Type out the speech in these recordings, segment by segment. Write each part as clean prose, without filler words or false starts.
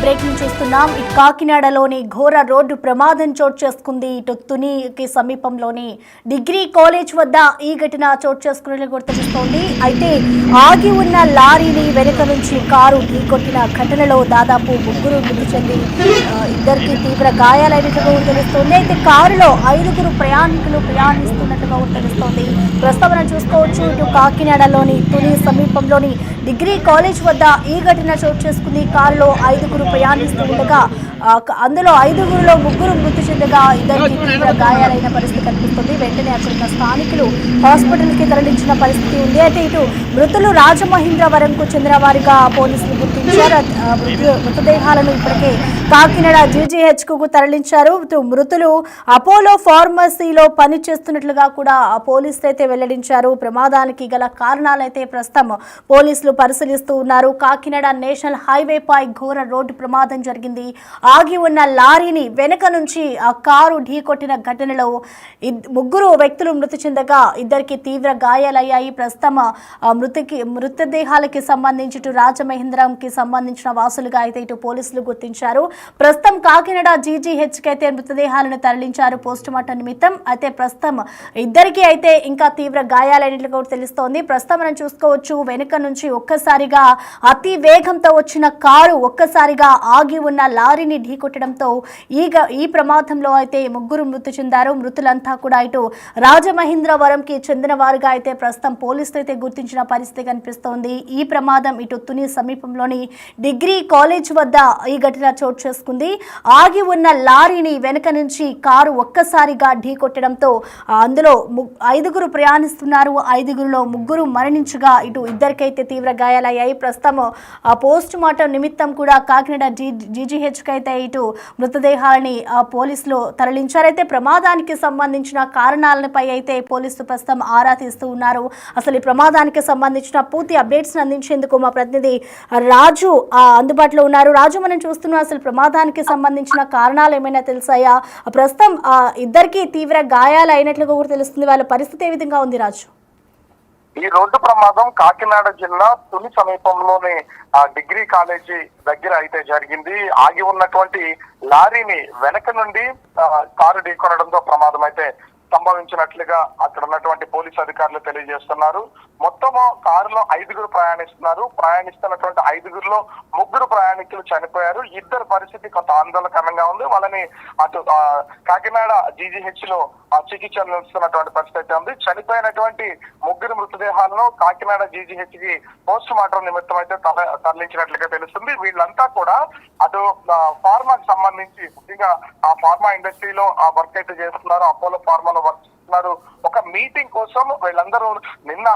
Breaking చూస్తున్నాం. ఇటు కాకినాడలోని ఘోర రోడ్డు ప్రమాదం చోటు చేసుకుంది. ఇటు తునికి సమీపంలోని డిగ్రీ కాలేజ్ వద్ద ఈ ఘటన చోటు చేసుకున్నట్లు గుర్తిస్తోంది. అయితే ఆగి ఉన్న లారీని వెనుక నుంచి కారు ఢీకొట్టిన ఘటనలో దాదాపు 3 మృతి చెంది ఇద్దరికి తీవ్ర గాయాలైనట్లుగా తెలుస్తోంది. అయితే కారులో 5 ప్రయాణికులు ప్రయాణిస్తున్నట్లుగా తెలుస్తోంది. ప్రస్తుతం చూసుకోవచ్చు, ఇటు కాకినాడలోని తుని సమీపంలోని డిగ్రీ కాలేజ్ వద్ద ఈ ఘటన చోటు చేసుకుంది. కారులో 5 ప్రయాణిస్తూ ఉండగా అందులో 5లో 3 మృతి చెందగా ఇద్దరికి తీవ్ర గాయాలైన పరిస్థితి కనిపిస్తుంది. వెంటనే అక్కడున్న స్థానికులు హాస్పిటల్కి తరలించిన పరిస్థితి ఉంది. అయితే ఇటు మృతులు రాజమహేంద్రవరంకు చెందిన వారిగా పోలీసులు గుర్తించారు. మృతదేహాలను ఇప్పటికే కాకినాడ జీజీహెచ్కు తరలించారు. మృతులు అపోలో ఫార్మసీలో పనిచేస్తున్నట్లుగా కూడా పోలీసులు అయితే వెల్లడించారు. ప్రమాదానికి గల కారణాలైతే ప్రస్తుతం పోలీసులు పరిశీలిస్తూ ఉన్నారు. కాకినాడ నేషనల్ హైవేపై ఘోర రోడ్డు ప్రమాదం జరిగింది. ఆగి ఉన్న లారీని వెనుక నుంచి ఆ కారు ఢీకొట్టిన ఘటనలో 3 వ్యక్తులు మృతి చెందగా ఇద్దరికి తీవ్ర గాయాలయ్యాయి. ప్రస్తుతం మృతదేహాలకి సంబంధించి ఇటు రాజమహేంద్రంకి సంబంధించిన వాసులుగా అయితే ఇటు పోలీసులు గుర్తించారు. ప్రస్తుతం కాకినాడ జీజీహెచ్కి అయితే మృతదేహాలను తరలించారు పోస్టుమార్టం నిమిత్తం. అయితే ప్రస్తుతం ఇద్దరికి అయితే ఇంకా తీవ్ర గాయాలైనట్లుగా తెలుస్తోంది. ప్రస్తుతం మనం చూసుకోవచ్చు, వెనుక నుంచి ఒక్కసారిగా అతి వేగంతో వచ్చిన కారు ఒక్కసారిగా ఆగి ఉన్న లారీని ఢీకొట్టడంతో ఈ ప్రమాదంలో అయితే 3 మృతి చెందారు. మృతులంతా కూడా ఇటు రాజమహేంద్రవరంకి చెందిన వారుగా అయితే ప్రస్తుతం పోలీసులు అయితే గుర్తించిన పరిస్థితి కనిపిస్తోంది. ఈ ప్రమాదం ఇటు తుని సమీపంలోని డిగ్రీ కాలేజ్ వద్ద ఈ ఘటన చోటు చేసుకుంది. ఆగి ఉన్న లారీని వెనుక నుంచి కారు ఒక్కసారిగా ఢీకొట్టడంతో అందులో 5 ప్రయాణిస్తున్నారు. 5లో 3 మరణించగా ఇటు ఇద్దరికైతే తీవ్ర గాయాలయ్యాయి. ప్రస్తుతం పోస్ట్ మార్టం నిమిత్తం కూడా కాకినాడ జీజీహెచ్కి అయితే ఇటు మృతదేహాలని పోలీసులు తరలించారైతే ప్రమాదానికి సంబంధించిన కారణాలపై అయితే పోలీసులు ప్రస్తుతం ఆరా తీస్తూ ఉన్నారు. అసలు ఈ ప్రమాదానికి సంబంధించిన పూర్తి అప్డేట్స్ అందించేందుకు మా ప్రతినిధి రాజు అందుబాటులో ఉన్నారు. రాజు, మనం చూస్తున్నాం, అసలు ప్రమాదానికి సంబంధించిన కారణాలు ఏమైనా తెలుసాయా? ప్రస్తుతం ఇద్దరికి తీవ్ర గాయాలు అయినట్లుగా కూడా తెలుస్తుంది. వాళ్ళ పరిస్థితి ఏ విధంగా ఉంది రాజు? ఈ రోడ్డు ప్రమాదం కాకినాడ జిల్లా తుని సమీపంలోని డిగ్రీ కాలేజీ దగ్గర అయితే జరిగింది. ఆగి ఉన్నటువంటి లారీని వెనక నుండి కారు ఢీకొనడంతో ప్రమాదం అయితే సంభవించినట్లుగా అక్కడ ఉన్నటువంటి పోలీసు అధికారులు తెలియజేస్తున్నారు. మొత్తము కారులో 5 ప్రయాణిస్తున్నటువంటి 5లో 3 ప్రయాణికులు చనిపోయారు. ఇద్దరు పరిస్థితి కొంత ఆందోళనకరంగా ఉంది. వాళ్ళని అటు కాకినాడ జీజీహెచ్ లో చికిత్స అందిస్తున్నటువంటి పరిస్థితి అయితే ఉంది. చనిపోయినటువంటి 3 మృతదేహాలను కాకినాడ జీజీహెచ్ కి పోస్ట్ మార్టం నిమిత్తం అయితే తరలించినట్లుగా తెలుస్తుంది. వీళ్ళంతా కూడా అటు ఫార్మాకి సంబంధించి ముఖ్యంగా ఆ ఫార్మా ఇండస్ట్రీలో వర్క్ అయితే చేస్తున్నారు. అపోలో ఫార్మాలో వర్క్ చేస్తున్నారు. ఒక మీటింగ్ కోసం వీళ్ళందరూ నిన్న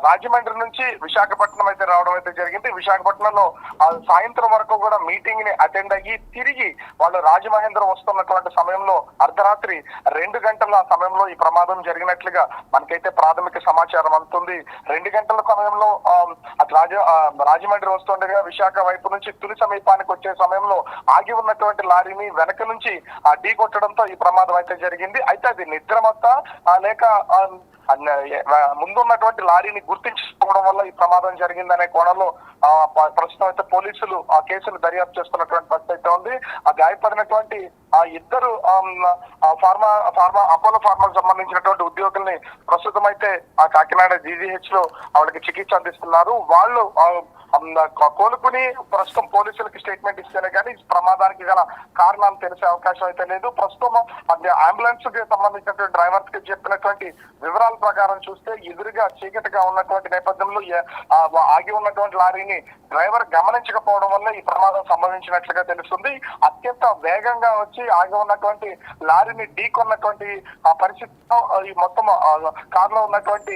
రాజమండ్రి నుంచి విశాఖపట్నం అయితే రావడం అయితే జరిగింది. విశాఖపట్నంలో సాయంత్రం వరకు కూడా మీటింగ్ ని అటెండ్ అయ్యి తిరిగి వాళ్ళు రాజమహేంద్రం వస్తున్నటువంటి సమయంలో అర్ధరాత్రి 2 గంటల సమయంలో ఈ ప్రమాదం జరిగినట్లుగా మనకైతే ప్రాథమిక సమాచారం అందుతుంది. 2 గంటల సమయంలో రాజమండ్రి వస్తుండగా విశాఖ వైపు నుంచి తుని సమీపానికి వచ్చే సమయంలో ఆగి ఉన్నటువంటి లారీని వెనక నుంచి ఢీ కొట్టడంతో ఈ ప్రమాదం అయితే జరిగింది. అయితే అది నిద్రమత్తా లేక ముందున్నటువంటి లారీని గుర్తించుకోవడం వల్ల ఈ ప్రమాదం జరిగిందనే కోణంలో ప్రస్తుతం అయితే పోలీసులు ఆ కేసును దర్యాప్తు చేస్తున్నటువంటి పరిస్థితి అయితే ఉంది. ఆ గాయపడినటువంటి ఇద్దరు అపోలో ఫార్మాకు సంబంధించినటువంటి ఉద్యోగుల్ని ప్రస్తుతం అయితే ఆ కాకినాడ జీజీహెచ్ లో వాళ్ళకి చికిత్స అందిస్తున్నారు. వాళ్ళు కోలుకుని ప్రస్తుతం పోలీసులకి స్టేట్మెంట్ ఇస్తేనే కానీ ప్రమాదానికి గల కారణాలు తెలిసే అవకాశం అయితే లేదు. ప్రస్తుతం అంబులెన్స్ కి సంబంధించినటువంటి డ్రైవర్స్ కి చెప్పినటువంటి వివరాల ప్రకారం చూస్తే ఎదురుగా చీకటిగా ఉన్నటువంటి నేపథ్యంలో ఆగి ఉన్నటువంటి లారీని డ్రైవర్ గమనించకపోవడం వల్ల ఈ ప్రమాదం సంభవించినట్లుగా తెలుస్తుంది. అత్యంత వేగంగా వచ్చి ఆగి ఉన్నటువంటి లారీని ఢీకొన్నటువంటి పరిస్థితిలో ఈ మొత్తం కారులో ఉన్నటువంటి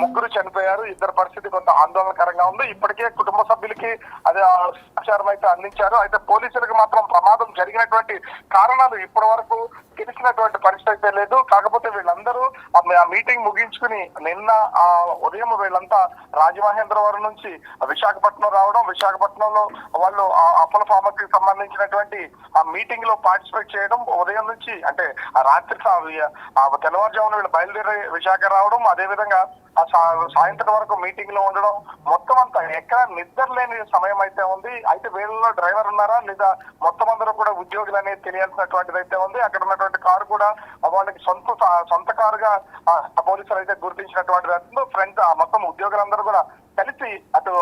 3 చనిపోయారు. ఇద్దరు పరిస్థితి కొంత ఆందోళనకరంగా ఉంది. ఇప్పటికే కుటుంబ సభ్యులకి అదే సమాచారం అయితే అందించారు. అయితే పోలీసులకు మాత్రం ప్రమాదం జరిగినటువంటి కారణాలు ఇప్పటి వరకు తెలిసినటువంటి పరిస్థితి అయితే లేదు. కాకపోతే వీళ్ళందరూ ఆ మీటింగ్ ముగించుకుని నిన్న ఉదయం వీళ్ళంతా రాజమహేంద్రవరం నుంచి విశాఖపట్నం రావడం, విశాఖపట్నంలో వాళ్ళు అపోలో ఫార్మసీ సంబంధించినటువంటి ఆ మీటింగ్ లో పార్టిసిపేట్ చేయడం, ఉదయం నుంచి అంటే రాత్రి తెల్లవారుజామున వీళ్ళు బయలుదేరి విశాఖ రావడం, అదే విధంగా సాయంత్రం వరకు మీటింగ్ లో ఉండడం, మొత్తం అంతా ఎక్కడ నిద్ర లేని సమయం అయితే ఉంది. అయితే వీళ్ళలో డ్రైవర్ ఉన్నారా లేదా మొత్తం అందరూ కూడా ఉద్యోగులు అనేది తెలియాల్సినటువంటిది అయితే ఉంది. అక్కడ ఉన్నటువంటి కారు కూడా వాళ్ళకి సొంత కారుగా పోలీసులు అయితే గుర్తించినటువంటిది. ఫ్రెండ్స్ మొత్తం ఉద్యోగులందరూ కూడా కలిసి అటు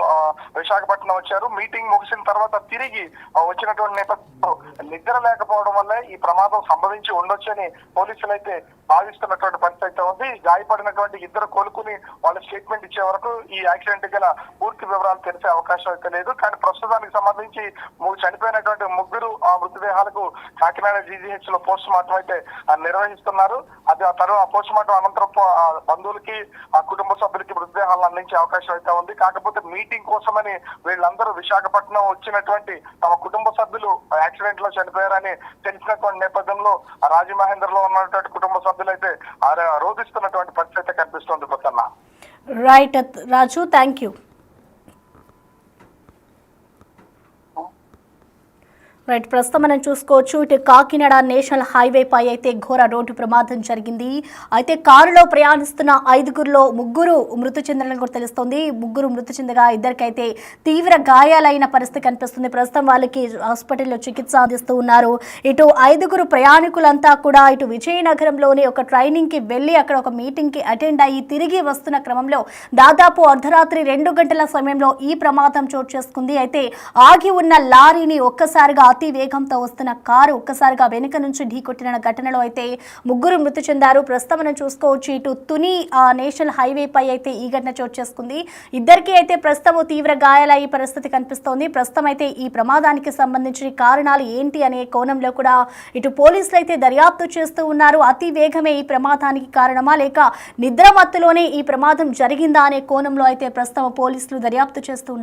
విశాఖపట్నం వచ్చారు. మీటింగ్ ముగిసిన తర్వాత తిరిగి వచ్చినటువంటి నేపథ్యంలో నిద్ర లేకపోవడం వల్లే ఈ ప్రమాదం సంభవించి ఉండొచ్చని పోలీసులు అయితే భావిస్తున్నటువంటి పరిస్థితి అయితే ఉంది. గాయపడినటువంటి ఇద్దరు కోలుకుని వాళ్ళ స్టేట్మెంట్ ఇచ్చే వరకు ఈ యాక్సిడెంట్ గల పూర్తి వివరాలు తెలిసే అవకాశం అయితే లేదు. కానీ ప్రస్తుతానికి సంబంధించి చనిపోయినటువంటి ముగ్గురు మృతదేహాలకు కాకినాడ జీజీహెచ్ లో పోస్ట్ మార్టం అయితే నిర్వహిస్తున్నారు. అది ఆ తర్వాత పోస్ట్ మార్టం అనంతరం బంధువులకి ఆ కుటుంబ సభ్యులకి మృతదేహాలను అందించే అవకాశం అయితే ఉంది. కాకపోతే మీటింగ్ కోసమని వీళ్ళందరూ విశాఖపట్నం వచ్చినటువంటి తమ కుటుంబ సభ్యులు యాక్సిడెంట్ లో చనిపోయారని తెలిసినటువంటి నేపథ్యంలో రాజమహేంద్రలో ఉన్నటువంటి కుటుంబ సభ్యులు అయితే రోధిస్తున్నటువంటి పరిస్థితి అయితే కనిపిస్తుంది. Prasanna. Right Raju, thank you. Right, ప్రస్తుతం మనం చూసుకోవచ్చు ఇటు కాకినాడ నేషనల్ హైవే పై అయితే ఘోర రోడ్డు ప్రమాదం జరిగింది. అయితే కారులో ప్రయాణిస్తున్న 5గురిలో 3 మృతి చెందినట్లు కూడా తెలుస్తోంది. 3 మృతి చెందగా ఇద్దరికైతే తీవ్ర గాయాలైన పరిస్థితి కనిపిస్తుంది. ప్రస్తుతం వాళ్ళకి హాస్పిటల్లో చికిత్స అందిస్తూ ఉన్నారు. ఇటు 5గురు ప్రయాణికులంతా కూడా ఇటు విజయనగరంలోని ఒక ట్రైనింగ్ కి వెళ్లి అక్కడ ఒక మీటింగ్ కి అటెండ్ అయ్యి తిరిగి వస్తున్న క్రమంలో దాదాపు అర్ధరాత్రి 2 గంటల సమయంలో ఈ ప్రమాదం చోటు చేసుకుంది. అయితే ఆగి ఉన్న లారీని ఒక్కసారిగా అతి వేగంతో వస్తున్న కారు ఒక్కసారిగా వెనుక నుంచి ఢీకొట్టిన ఘటనలో అయితే 3 మృతి చెందారు. ప్రస్తుతం మనం చూసుకోవచ్చు ఇటు తుని నేషనల్ హైవే పై అయితే ఈ ఘటన చోటు చేసుకుంది. ఇద్దరికి అయితే ప్రస్తుతం తీవ్ర గాయాలయ్యే పరిస్థితి కనిపిస్తోంది. ప్రస్తుతం అయితే ఈ ప్రమాదానికి సంబంధించిన కారణాలు ఏంటి అనే కోణంలో కూడా ఇటు పోలీసులు అయితే దర్యాప్తు చేస్తూ ఉన్నారు. అతి వేగమే ఈ ప్రమాదానికి కారణమా లేక నిద్ర మత్తులోనే ఈ ప్రమాదం జరిగిందా అనే కోణంలో అయితే ప్రస్తుతం పోలీసులు దర్యాప్తు చేస్తూ ఉన్నారు.